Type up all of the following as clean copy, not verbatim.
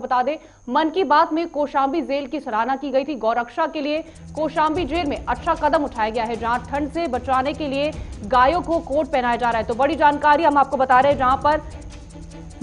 बता दें, मन की बात में कौशांबी जेल की सराहना की गई थी। गौरक्षा के लिए कौशांबी जेल में अच्छा कदम उठाया गया है, जहां ठंड से बचाने के लिए गायों को कोट पहनाया जा रहा है। तो बड़ी जानकारी हम आपको बता रहे हैं, जहां पर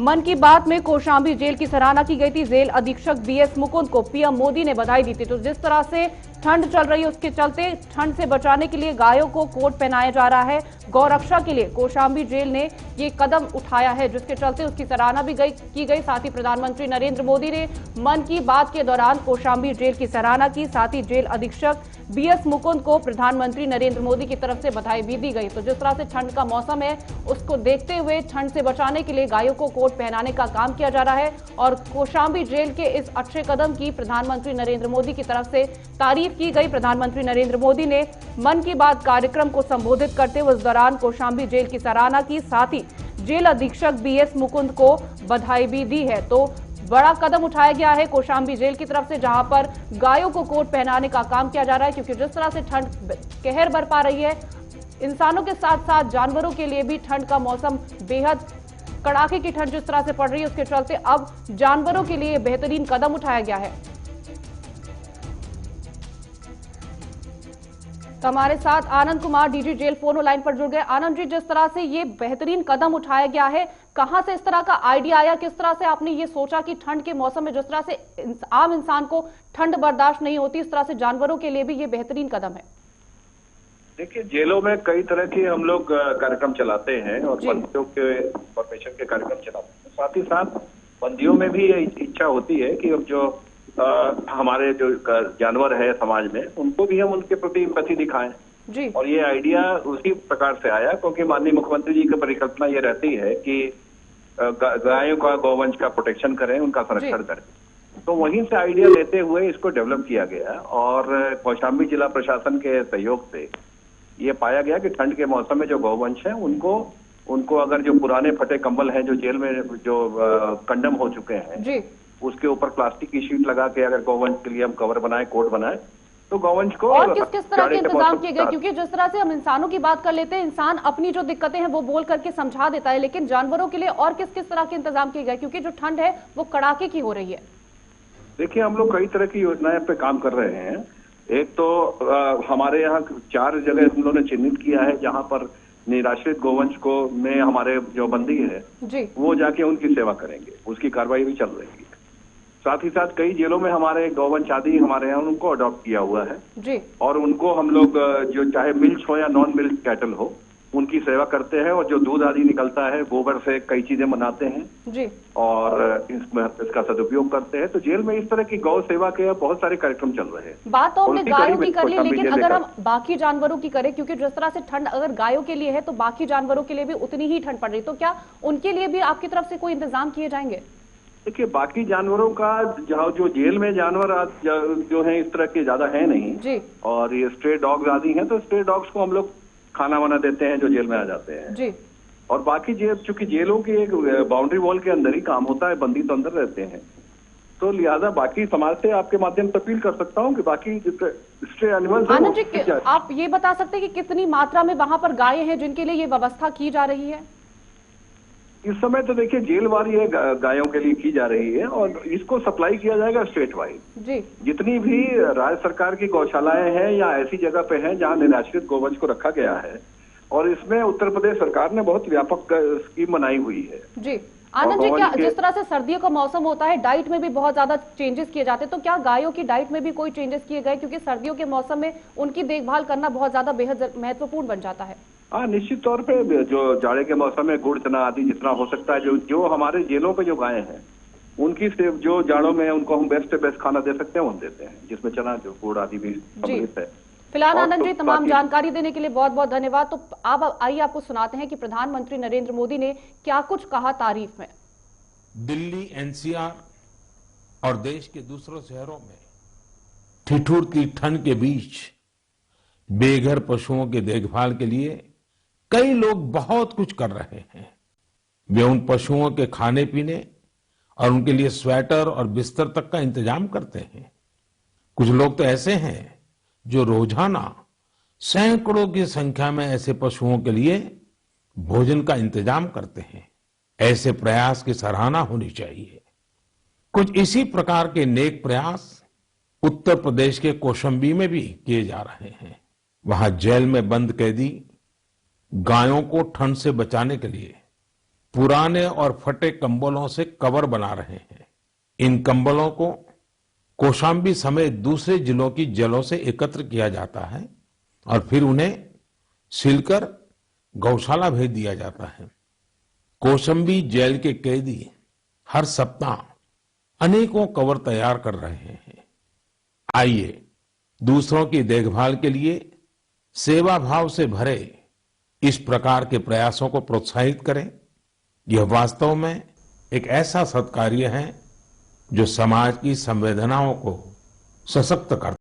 मन की बात में कौशांबी जेल की सराहना की गई थी। जेल अधीक्षक बीएस मुकुंद को पीएम मोदी ने बधाई दी थी। तो जिस तरह से ठंड चल रही है, उसके चलते ठंड से बचाने के लिए गायों को कोट पहनाया जा रहा है। गौरक्षा के लिए कौशांबी जेल ने ये कदम उठाया है, जिसके चलते उसकी सराहना भी की गई। साथ ही प्रधानमंत्री नरेंद्र मोदी ने मन की बात के दौरान कौशांबी जेल की सराहना की। साथ ही जेल अधीक्षक बीएस मुकुंद को प्रधानमंत्री नरेंद्र मोदी की तरफ से बधाई भी दी गई। तो जिस तरह से ठंड का मौसम है, उसको देखते हुए ठंड से बचाने के लिए गायों को कोट पहनाने का काम किया जा रहा है और कौशांबी जेल के इस अच्छे कदम की प्रधानमंत्री नरेंद्र मोदी की तरफ से तारीफ की गई। प्रधानमंत्री नरेंद्र मोदी ने मन की बात कार्यक्रम को संबोधित करते हुए उस दौरान कौशांबी जेल की सराहना की। साथ ही जेल अधीक्षक बीएस मुकुंद को बधाई भी दी है। तो बड़ा कदम उठाया गया है कौशांबी जेल की तरफ से, जहां पर गायों को कोट पहनाने का काम किया जा रहा है, क्योंकि जिस तरह से ठंड कहर बरपा रही है, इंसानों के साथ साथ जानवरों के लिए भी ठंड का मौसम बेहद कड़ाके की ठंड जिस तरह से पड़ रही है, उसके चलते अब जानवरों के लिए बेहतरीन कदम उठाया गया है। तो हमारे साथ Anand Kumar DG jail phone line पर जुड़ गए। आनंद जी, जिस तरह से ये बेहतरीन कदम उठाया गया है, कहां से इस तरह का आइडिया आया, किस तरह से आपने ये सोचा कि ठंड के मौसम में जिस तरह से आम इंसान को ठंड बर्दाश्त नहीं होती, इस तरह से जानवरों के लिए भी ये बेहतरीन कदम है? देखिए, जेलों में कई तरह के हम लोग कार्यक्रम चलाते हैं और बंदियों के इंफॉर्मेशन के कार्यक्रम चलाते हैं। साथ ही साथ बंदियों में भी ये इच्छा होती है कि अब जो हमारे जो जानवर है समाज में, उनको भी हम उनके प्रति एम्पैथी दिखाएं जी। और ये आइडिया उसी प्रकार से आया, क्योंकि माननीय मुख्यमंत्री जी की परिकल्पना ये रहती है कि गायों का, गौवंश का प्रोटेक्शन करें, उनका संरक्षण करें। तो वहीं से आइडिया लेते हुए इसको डेवलप किया गया और कौशांबी जिला प्रशासन के सहयोग से ये पाया गया कि ठंड के मौसम में जो गौवंश है उनको अगर जो पुराने फटे कंबल हैं जो जेल में जो कंडम हो चुके हैं जी, उसके ऊपर प्लास्टिक की शीट लगा के अगर गौवंश के लिए हम कवर बनाए, कोट बनाए, तो गौवंश को और किस किस तरह के इंतजाम किए गए? क्योंकि जिस तरह से हम इंसानों की बात कर लेते हैं, इंसान अपनी जो दिक्कतें हैं वो बोल करके समझा देता है, लेकिन जानवरों के लिए और किस किस तरह के इंतजाम किए गए, क्योंकि जो ठंड है वो कड़ाके की हो रही है? देखिए, हम लोग कई तरह की योजनाएं पे काम कर रहे हैं। एक तो हमारे यहाँ 4 जगह हम लोगों ने चिन्हित किया है जहाँ पर निराश्रित गौवंश को में हमारे जो बंदी है जी, वो जाके उनकी सेवा करेंगे, उसकी कार्रवाई भी चल रही है। साथ ही साथ कई जेलों में हमारे गौवंश आदि हमारे यहाँ उनको अडॉप्ट किया हुआ है जी, और उनको हम लोग जो चाहे मिल्क हो या नॉन मिल्क कैटल हो, उनकी सेवा करते हैं और जो दूध आदि निकलता है, गोबर से कई चीजें बनाते हैं जी, और इसका सदुपयोग करते हैं। तो जेल में इस तरह की गौ सेवा के बहुत सारे कार्यक्रम चल रहे हैं। बात तो हमने गायों की कर ली, लेकिन अगर हम बाकी जानवरों की करें, क्योंकि जिस तरह से ठंड अगर गायों के लिए है तो बाकी जानवरों के लिए भी उतनी ही ठंड पड़ रही, तो क्या उनके लिए भी आपकी तरफ से कोई इंतजाम किए जाएंगे? देखिए, बाकी जानवरों का जो जेल में जानवर जो है इस तरह के ज्यादा है नहीं जी, और ये स्ट्रे डॉग्स आदि हैं, तो स्ट्रे डॉग्स को हम लोग खाना वाना देते हैं जो जेल में आ जाते हैं जी। और बाकी चूंकि जेलों की एक बाउंड्री वॉल के अंदर ही काम होता है, बंदी तो अंदर रहते हैं, तो लिहाजा बाकी समाज से आपके माध्यम से अपील कर सकता हूं कि बाकी स्ट्रे एनिमल्स। आनंद जी, आप ये बता सकते हैं कि कितनी मात्रा में वहां पर गायें हैं जिनके लिए ये व्यवस्था की जा रही है? इस समय तो देखिए जेल वारी है, गायों के लिए की जा रही है और इसको सप्लाई किया जाएगा स्टेट वाइड। जी, जितनी भी राज्य सरकार की गौशालाएं हैं या ऐसी जगह पे हैं जहां निराश्रित गौवंश को रखा गया है, और इसमें उत्तर प्रदेश सरकार ने बहुत व्यापक स्कीम बनाई हुई है। जी, आनंद जी, क्या जिस तरह से सर्दियों का मौसम होता है, डाइट में भी बहुत ज्यादा चेंजेस किए जाते हैं, तो क्या गायों की डाइट में भी कोई चेंजेस किए गए, क्योंकि सर्दियों के मौसम में उनकी देखभाल करना बहुत ज्यादा बेहद महत्वपूर्ण बन जाता है? हाँ, निश्चित तौर पे जो जाड़े के मौसम में गुड़ चना आदि जितना हो सकता है, जो हमारे जेलों पे जो गायें हैं उनकी जो जाड़ों में उनको हम बेस्ट से बेस्ट खाना दे सकते हैं, वो देते हैं, जिसमें चना जो गुड़ आदि भी सम्मिलित है। फिलहाल आनंद जी, तमाम जानकारी देने के लिए बहुत बहुत धन्यवाद। तो अब आइए आपको सुनाते हैं कि प्रधानमंत्री नरेंद्र मोदी ने क्या कुछ कहा तारीफ में। दिल्ली, एनसीआर और देश के दूसरों शहरों में ठिठुरती ठंड के बीच बेघर पशुओं की देखभाल के लिए कई लोग बहुत कुछ कर रहे हैं। वे उन पशुओं के खाने पीने और उनके लिए स्वेटर और बिस्तर तक का इंतजाम करते हैं। कुछ लोग तो ऐसे हैं जो रोजाना सैकड़ों की संख्या में ऐसे पशुओं के लिए भोजन का इंतजाम करते हैं। ऐसे प्रयास की सराहना होनी चाहिए। कुछ इसी प्रकार के नेक प्रयास उत्तर प्रदेश के कौशाम्बी में भी किए जा रहे हैं। वहां जेल में बंद कैदी गायों को ठंड से बचाने के लिए पुराने और फटे कंबलों से कवर बना रहे हैं। इन कंबलों को कौशाम्बी समेत दूसरे जिलों की जेलों से एकत्र किया जाता है और फिर उन्हें सिलकर गौशाला भेज दिया जाता है। कौशाम्बी जेल के कैदी हर सप्ताह अनेकों कवर तैयार कर रहे हैं। आइए दूसरों की देखभाल के लिए सेवा भाव से भरे इस प्रकार के प्रयासों को प्रोत्साहित करें। यह वास्तव में एक ऐसा सत्कार्य है जो समाज की संवेदनाओं को सशक्त करता है।